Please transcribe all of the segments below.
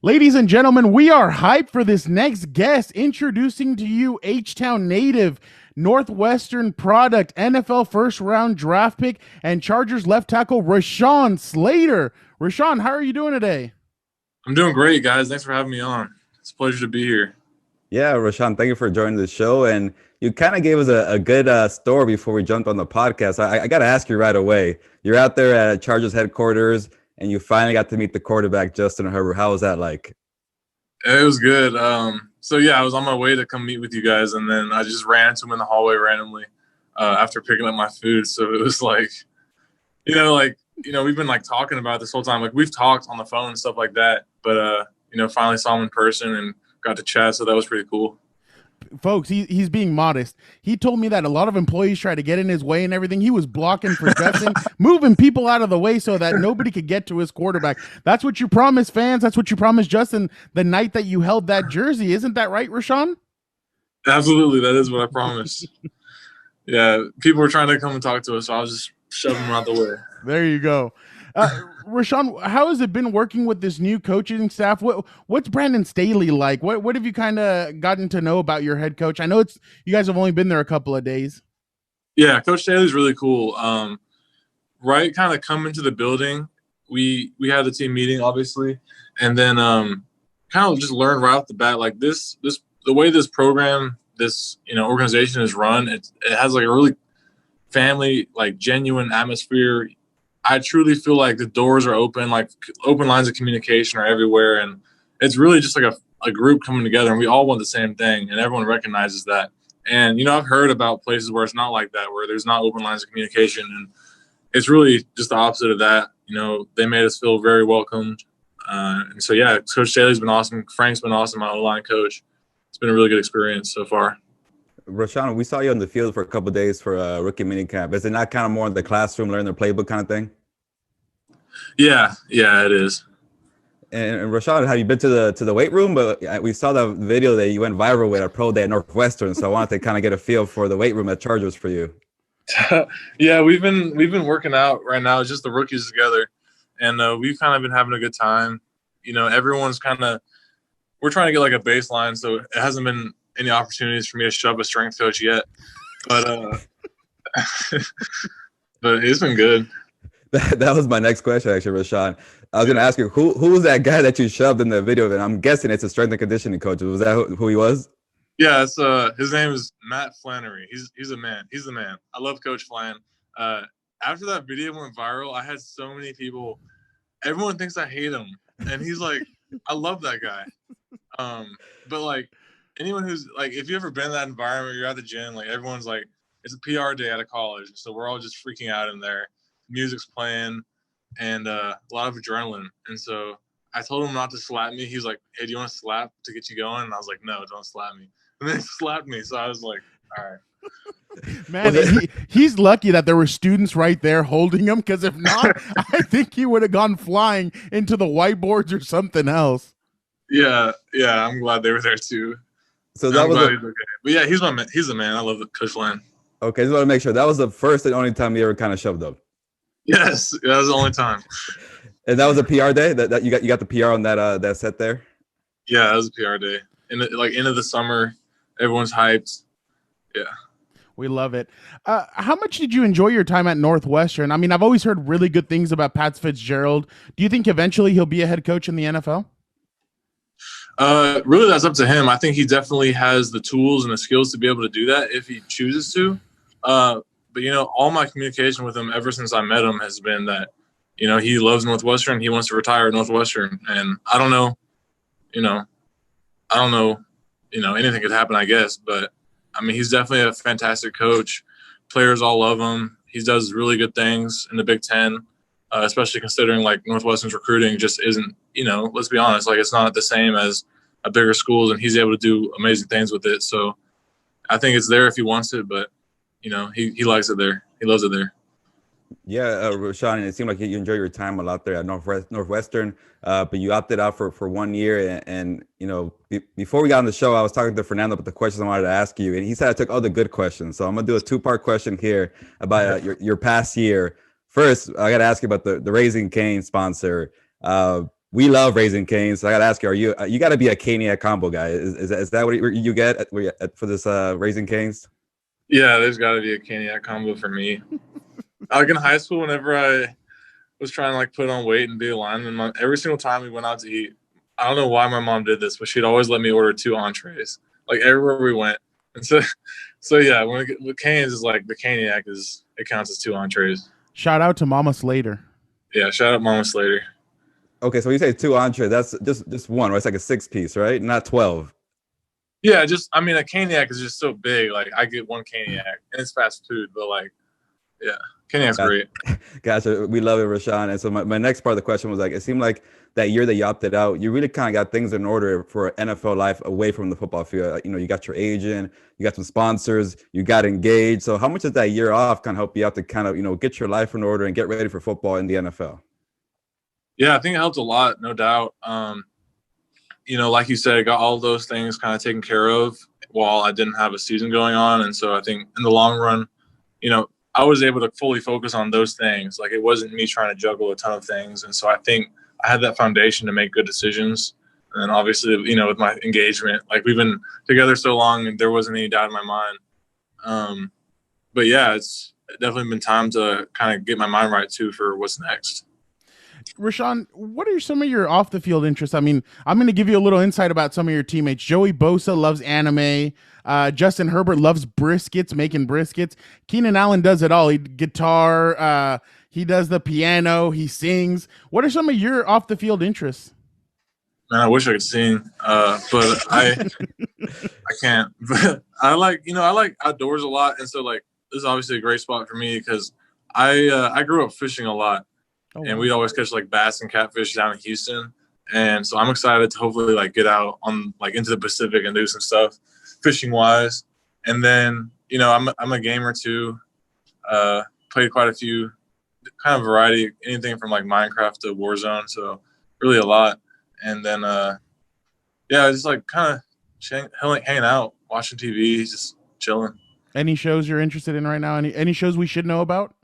Ladies and gentlemen, we are hyped for this next guest. Introducing to you H-Town native, Northwestern product, NFL first round draft pick, and Chargers left tackle Rashawn Slater. Rashawn, how are you doing today? I'm doing great, guys. Thanks for having me on. It's a pleasure to be here. Yeah, Rashawn, thank you for joining the show. And you kind of gave us a good story before we jumped on the podcast. I got to ask you right away. You're out there at Chargers headquarters, and you finally got to meet the quarterback, Justin Herbert. How was that like? It was good. So, yeah, I was on my way to come meet with you guys, and then I just ran into him in the hallway randomly after picking up my food. So it was like, we've been, talking about this whole time. Like, we've talked on the phone and stuff like that, but, finally saw him in person and got to chat, so that was pretty cool. Folks, he's being modest. He told me that a lot of employees try to get in his way and everything. He was blocking for Justin, moving people out of the way so that nobody could get to his quarterback. That's what you promised fans. That's what you promised Justin the night that you held that jersey. Isn't that right, Rashawn? Absolutely. That is what I promised. Yeah, people were trying to come and talk to us, so I was just shoving them out the way. There you go. Rashawn, how has it been working with this new coaching staff? What's Brandon Staley like? What have you kind of gotten to know about your head coach? I know you guys have only been there a couple of days. Yeah, Coach Staley's really cool. Right, kind of come into the building. We had the team meeting, obviously, and then kind of just learn right off the bat, like the way this program, this organization is run. It has like a really family, like genuine atmosphere. I truly feel like the doors are open, like open lines of communication are everywhere. And it's really just like a group coming together, and we all want the same thing, and everyone recognizes that. And, I've heard about places where it's not like that, where there's not open lines of communication. And it's really just the opposite of that. They made us feel very welcomed. And so, yeah, Coach Staley's been awesome. Frank's been awesome, my O-line coach. It's been a really good experience so far. Rashawn, we saw you on the field for a couple of days for a rookie minicamp. Is it not kind of more in the classroom, learn the playbook kind of thing? Yeah, it is. And Rashawn, have you been to the weight room? But we saw the video that you went viral with a pro day at Northwestern, so I wanted to kind of get a feel for the weight room at Chargers for you. Yeah, we've been working out right now, just the rookies together, and we've kind of been having a good time. Everyone's we're trying to get like a baseline, so it hasn't been any opportunities for me to shove a strength coach yet, but but it's been good. That was my next question, actually, Rashawn. I was going to ask you, who was that guy that you shoved in the video? And I'm guessing it's a strength and conditioning coach. Was that who he was? Yeah, it's his name is Matt Flannery. He's a man. He's the man. I love Coach Flan. After that video went viral, I had so many people. Everyone thinks I hate him, and he's like, I love that guy. But like, anyone who's like, if you ever been in that environment, you're at the gym, like everyone's like, it's a PR day out of college, so we're all just freaking out in there. Music's playing, and a lot of adrenaline. And so I told him not to slap me. He's like, hey, do you want to slap to get you going? And I was like, no, don't slap me. And then he slapped me. So I was like, all right. Man, he's lucky that there were students right there holding him, because if not, I think he would have gone flying into the whiteboards or something else. Yeah, I'm glad they were there too. So that was okay. But yeah, he's the man. I love Coach Flan. Okay, just want to make sure that was the first and only time you ever kind of shoved up. Yes, that was the only time. And that was a PR day that you got the PR on that set there. Yeah, that was a PR day. End of the summer, everyone's hyped. Yeah, we love it. How much did you enjoy your time at Northwestern? I mean, I've always heard really good things about Pat Fitzgerald. Do you think eventually he'll be a head coach in the NFL? Really, that's up to him. I think he definitely has the tools and the skills to be able to do that if he chooses to. But, all my communication with him ever since I met him has been that, he loves Northwestern. He wants to retire at Northwestern. And I don't know, anything could happen, I guess. But, I mean, he's definitely a fantastic coach. Players all love him. He does really good things in the Big Ten, especially considering, like, Northwestern's recruiting just isn't, let's be honest, like, it's not the same as a bigger schools, and he's able to do amazing things with it. So I think it's there if he wants it, but he likes it there. He loves it there. Yeah, Rashawn, it seemed like you enjoyed your time a lot there at Northwestern, but you opted out for 1 year. And before we got on the show, I was talking to Fernando about the questions I wanted to ask you, and he said I took all the good questions. So I'm going to do a two-part question here about your past year. First, I got to ask you about the Raising Cane sponsor. we love Raising Cane's. So I got to ask you, you got to be a Caniac combo guy. Is that what you get for this Raising Cane's? Yeah, there's got to be a Caniac combo for me. Like in high school, whenever I was trying to like put on weight and be a lineman, every single time we went out to eat, I don't know why my mom did this, but she'd always let me order 2 entrees, like everywhere we went. And so yeah, with Cane's is like the Caniac it counts as 2 entrees. Shout out to Mama Slater. Yeah, shout out Mama Slater. Okay, so when you say 2 entrees, that's just one, right? It's like a 6-piece, right? Not 12. Yeah, a Caniac is just so big. Like I get 1 Caniac, and it's fast food, but like, yeah, Caniac's great. Gotcha. We love it, Rashawn. And so my next part of the question was like, it seemed like that year that you opted out, you really kind of got things in order for NFL life away from the football field. You know, you got your agent, you got some sponsors, you got engaged. So how much did that year off kind of help you out to kind of, you know, get your life in order and get ready for football in the NFL? Yeah, I think it helped a lot, no doubt. You know, like you said, I got all those things kind of taken care of while I didn't have a season going on. And so I think in the long run, you know, I was able to fully focus on those things. Like it wasn't me trying to juggle a ton of things. And so I think I had that foundation to make good decisions. And then obviously, you know, with my engagement, like we've been together so long and there wasn't any doubt in my mind. But yeah, it's definitely been time to kind of get my mind right too for what's next. Rashawn, what are some of your off the field interests? I mean, I'm going to give you a little insight about some of your teammates. Joey Bosa loves anime. Justin Herbert loves briskets, making briskets. Keenan Allen does it all. He guitar. He does the piano. He sings. What are some of your off the field interests? Man, I wish I could sing, but I can't. But I like outdoors a lot, and so like this is obviously a great spot for me because I grew up fishing a lot. Oh, and we'd always catch like bass and catfish down in Houston. And so I'm excited to hopefully like get out on like into the Pacific and do some stuff fishing wise. And then, you know, I'm a gamer too. Played quite a few kind of variety, anything from like Minecraft to Warzone. So really a lot. And then, yeah, just like kind of hanging out, watching TV, just chilling. Any shows you're interested in right now? Any shows we should know about?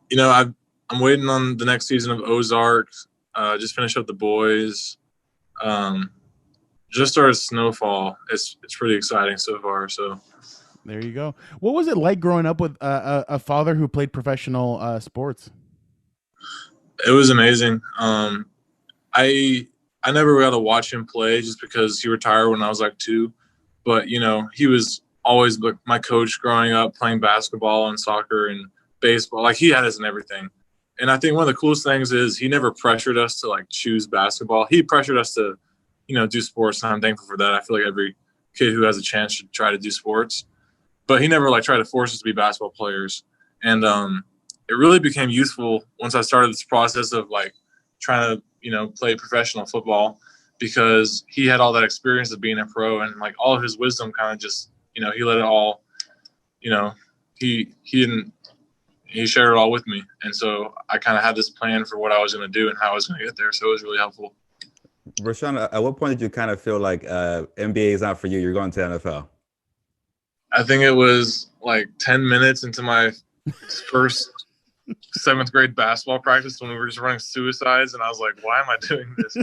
You know, I'm waiting on the next season of Ozark. Just finished up The Boys. Just started Snowfall. It's pretty exciting so far. So there you go. What was it like growing up with a father who played professional sports? It was amazing. I never got to watch him play just because he retired when I was like 2. But you know, he was always my coach growing up, playing basketball and soccer and baseball. Like he had us in everything. And I think one of the coolest things is he never pressured us to like choose basketball. He pressured us to, you know, do sports, and I'm thankful for that. I feel like every kid who has a chance should try to do sports. But he never like tried to force us to be basketball players. And it really became useful once I started this process of like trying to, you know, play professional football, because he had all that experience of being a pro, and like all of his wisdom kind of just, you know, he let it all, you know, he shared it all with me. And so I kind of had this plan for what I was going to do and how I was going to get there. So it was really helpful. Rashawn, at what point did you kind of feel like NBA is not for you? You're going to NFL? I think it was like 10 minutes into my first 7th grade basketball practice when we were just running suicides. And I was like, why am I doing this?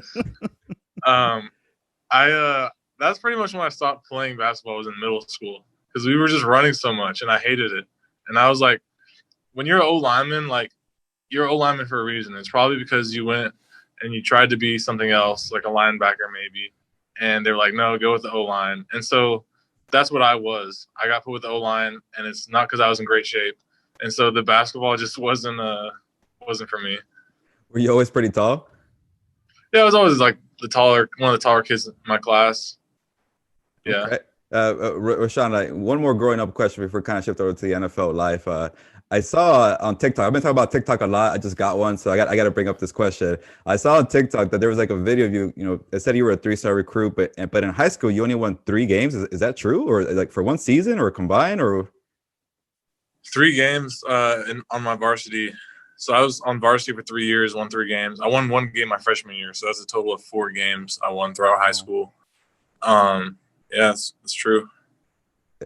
That's pretty much when I stopped playing basketball. Was in middle school because we were just running so much and I hated it. And I was like, when you're an O-lineman, like you're an O-lineman for a reason. It's probably because you went and you tried to be something else, like a linebacker maybe. And they're like, no, go with the O-line. And so that's what I was. I got put with the O-line, and it's not because I was in great shape. And so the basketball just wasn't for me. Were you always pretty tall? Yeah, I was always like one of the taller kids in my class. Yeah. Okay. Rashawn, one more growing up question before we kind of shift over to the NFL life. I saw on TikTok, I've been talking about TikTok a lot. I just got one, so I got to bring up this question. I saw on TikTok that there was like a video of you, you know, it said you were a 3-star recruit, but in high school you only won 3 games. Is that true, or like for one season, or combined, or 3 games on my varsity? So I was on varsity for 3 years, won 3 games. I won 1 game my freshman year, so that's a total of 4 games I won throughout high school. Yeah, it's true.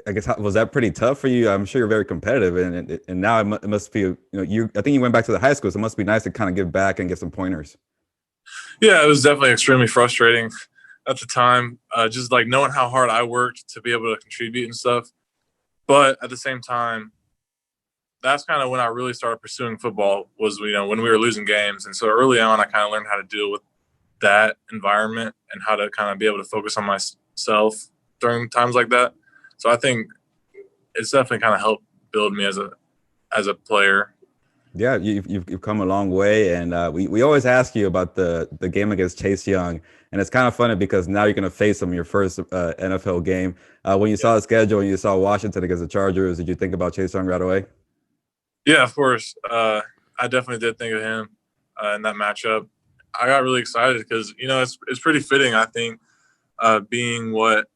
I guess was that pretty tough for you? I'm sure you're very competitive, and now it must be, I think you went back to the high school, so it must be nice to kind of give back and get some pointers. Yeah, it was definitely extremely frustrating at the time, just like knowing how hard I worked to be able to contribute and stuff. But at the same time, that's kind of when I really started pursuing football was, when we were losing games. And so early on, I kind of learned how to deal with that environment and how to kind of be able to focus on myself during times like that. So I think it's definitely kind of helped build me as a player. Yeah, you've come a long way, and we always ask you about the game against Chase Young, and it's kind of funny because now you're going to face him your first NFL game. When you saw the schedule and you saw Washington against the Chargers, did you think about Chase Young right away? Yeah, of course. I definitely did think of him in that matchup. I got really excited because it's pretty fitting. I think being what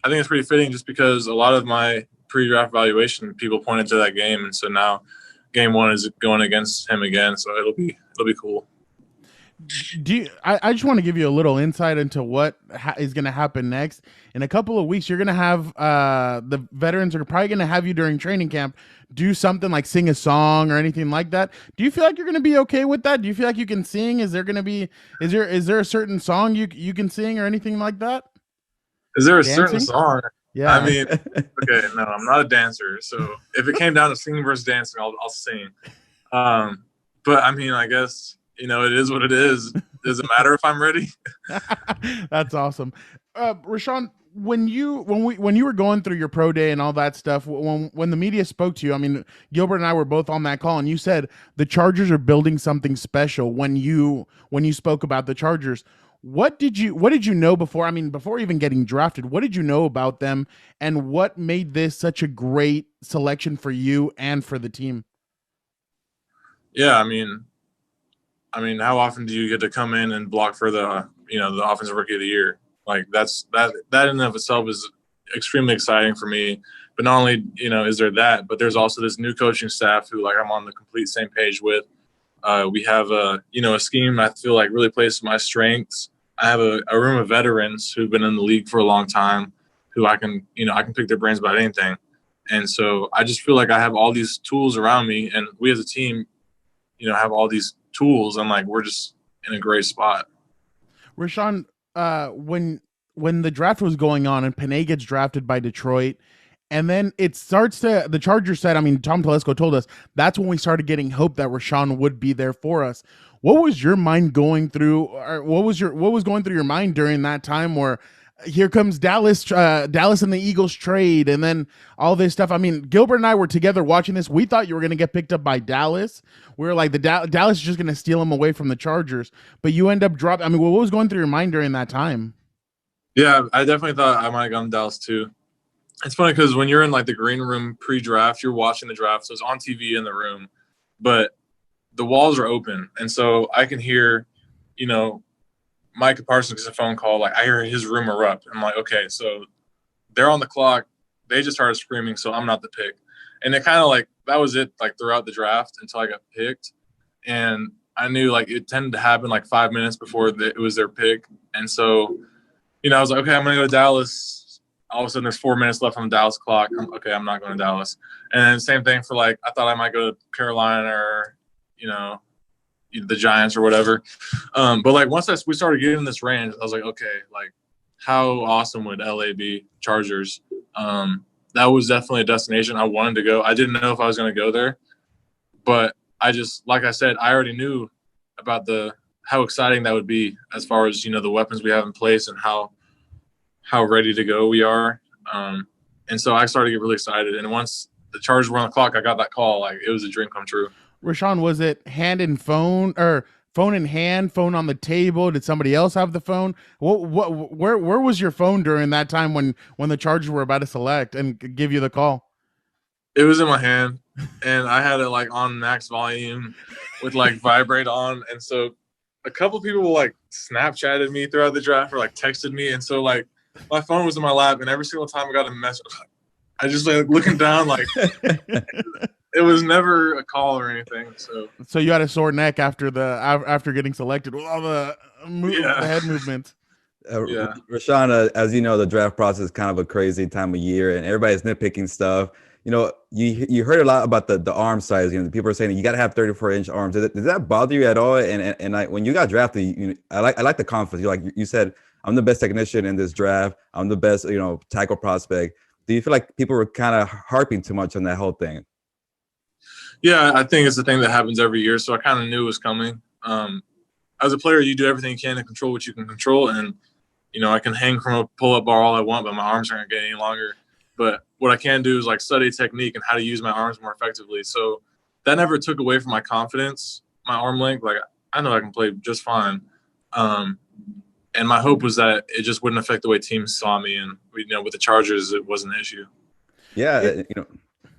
I think it's pretty fitting just because a lot of my pre-draft evaluation people pointed to that game, and so now game one is going against him again, so it'll be cool. I just want to give you a little insight into what is going to happen next. In a couple of weeks, you're going to have the veterans are probably going to have you during training camp do something like sing a song or anything like that. Do you feel like you're going to be okay with that? Do you feel like you can sing? Is there going to be is there a certain song you can sing or anything like that? Is there a Dancing? certain song? Yeah. I mean, okay, no, I'm not a dancer, so if it came down to singing versus dancing, I'll sing. But I mean, I guess it is what it is. Does it matter if I'm ready? That's awesome. Rashawn, when you were going through your pro day and all that stuff, when the media spoke to you, I mean, Gilbert and I were both on that call, and you said the Chargers are building something special when you spoke about the Chargers. What did you know before? I mean, before even getting drafted, what did you know about them, and what made this such a great selection for you and for the team? Yeah, I mean, how often do you get to come in and block for the the offensive rookie of the year? Like that in and of itself is extremely exciting for me. But not only is there that, but there's also this new coaching staff who I'm on the complete same page with. We have a scheme I feel like really plays to my strengths. I have a room of veterans who've been in the league for a long time, who I can pick their brains about anything. And so I just feel like I have all these tools around me, and we as a team, have all these tools, and we're just in a great spot. Rashawn, when the draft was going on and Panay gets drafted by Detroit, and then it starts the Chargers said, I mean, Tom Telesco told us that's when we started getting hope that Rashawn would be there for us. What was your mind going through, or what was going through your mind during that time where here comes Dallas and the Eagles trade, and then all this stuff? I mean, Gilbert and I were together watching this. We thought you were going to get picked up by Dallas. We were like, Dallas is just going to steal him away from the Chargers, but you end up dropping. I mean, what was going through your mind during that time? Yeah, I definitely thought I might have gone to Dallas too. It's funny because when you're in the green room pre-draft, you're watching the draft, so it's on TV in the room, but the walls are open, and so I can hear, Micah Parsons gets a phone call. I hear his room erupt. I'm like, okay, so they're on the clock. They just started screaming, so I'm not the pick. And it kind of that was it throughout the draft until I got picked. And I knew it tended to happen 5 minutes before it was their pick. And so, I was like, okay, I'm going to go to Dallas. All of a sudden there's 4 minutes left on the Dallas clock. I'm not going to Dallas. And then same thing for I thought I might go to Carolina or, the Giants or whatever. But once we started getting this range, I was like, okay, how awesome would LA be? Chargers. That was definitely a destination I wanted to go. I didn't know if I was going to go there, but I just, like I said, I already knew about how exciting that would be as far as, the weapons we have in place and how ready to go we are. And so I started to get really excited. And once the Chargers were on the clock, I got that call. It was a dream come true. Rashawn, was it hand in phone or phone in hand, phone on the table? Did somebody else have the phone? Where was your phone during that time when the Chargers were about to select and give you the call? It was in my hand, and I had it on max volume with vibrate on. And so a couple people Snapchatted me throughout the draft or texted me. And so my phone was in my lap, and every single time I got a message, I just looking down it was never a call or anything. So you had a sore neck after getting selected with all the head movement. Yeah. Rashawn, as you know, the draft process is kind of a crazy time of year, and everybody's nitpicking stuff. You know, you heard a lot about the arm size. You know, people are saying you got to have 34-inch arms. Did that bother you at all? And like when you got drafted, I like the confidence. You said, I'm the best technician in this draft. I'm the best, tackle prospect. Do you feel like people were kind of harping too much on that whole thing? Yeah, I think it's the thing that happens every year. So I kind of knew it was coming. As a player, you do everything you can to control what you can control. And, I can hang from a pull-up bar all I want, but my arms aren't getting any longer. But what I can do is like study technique and how to use my arms more effectively. So that never took away from my confidence, my arm length. Like I know I can play just fine. And my hope was that it just wouldn't affect the way teams saw me. And with the Chargers, it wasn't an issue. Yeah,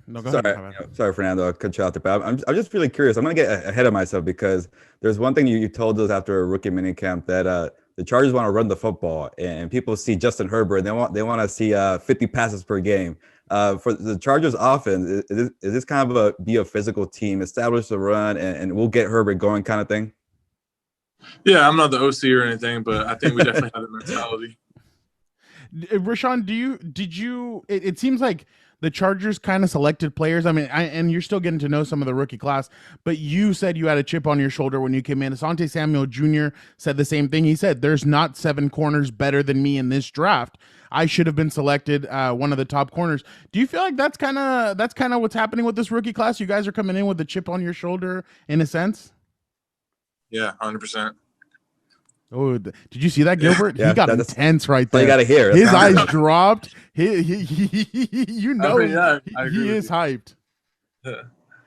No, go sorry, ahead. sorry, Fernando, I'll cut you out there, but I'm just really curious. I'm gonna get ahead of myself because there's one thing you told us after a rookie minicamp that the Chargers want to run the football, and people see Justin Herbert, and they want to see 50 passes per game. For the Chargers offense, is this kind of be a physical team, establish the run, and we'll get Herbert going kind of thing? Yeah, I'm not the OC or anything, but I think we definitely have the mentality. Rashawn, did you? It seems like the Chargers kind of selected players. I mean, and you're still getting to know some of the rookie class, but you said you had a chip on your shoulder when you came in. Asante Samuel Jr. said the same thing. He said, "There's not 7 corners better than me in this draft. I should have been selected one of the top corners." Do you feel like that's kind of what's happening with this rookie class? You guys are coming in with a chip on your shoulder in a sense. Yeah, 100%. Oh, did you see that, Gilbert? Yeah, he got intense right there. You got to hear. His eyes dropped. He I is hyped. Yeah.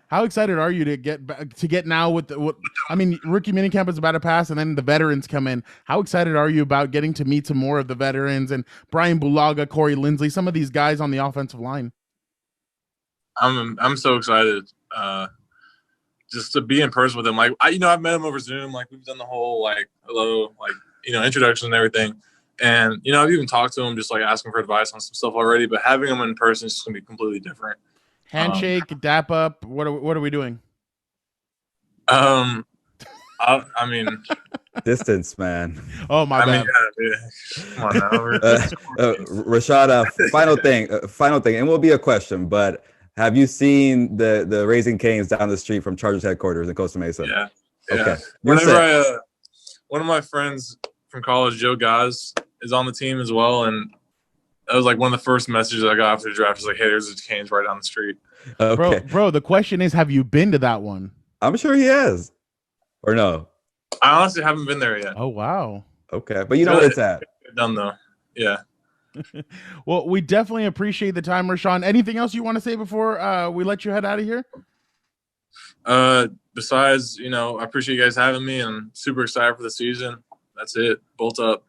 How excited are you to get now with rookie minicamp is about to pass, and then the veterans come in. How excited are you about getting to meet some more of the veterans and Brian Bulaga, Corey Linsley, some of these guys on the offensive line? I'm so excited. Just to be in person with them. Like, I've met him over Zoom. Like, we've done the whole, like, hello, like, introduction and everything. And, I've even talked to him, just, like, asking for advice on some stuff already. But having him in person is just going to be completely different. Handshake, dap up. What are we doing? I mean. Distance, man. Oh, my bad. Come on now. Rashad, final thing, and will be a question, but have you seen the Raising Cane's down the street from Chargers headquarters in Costa Mesa? Yeah. Okay. Whenever one of my friends from college, Joe Gaz, is on the team as well, and that was like one of the first messages I got after the draft. Was like, "Hey, there's a Cane's right down the street." Okay. Bro. The question is, have you been to that one? I'm sure he has, or no? I honestly haven't been there yet. Oh wow. Okay, but you know where it's at. Done though. Yeah. Well, we definitely appreciate the time, Rashawn. Anything else you want to say before we let you head out of here? Besides, I appreciate you guys having me, and I'm super excited for the season. That's it. Bolt up.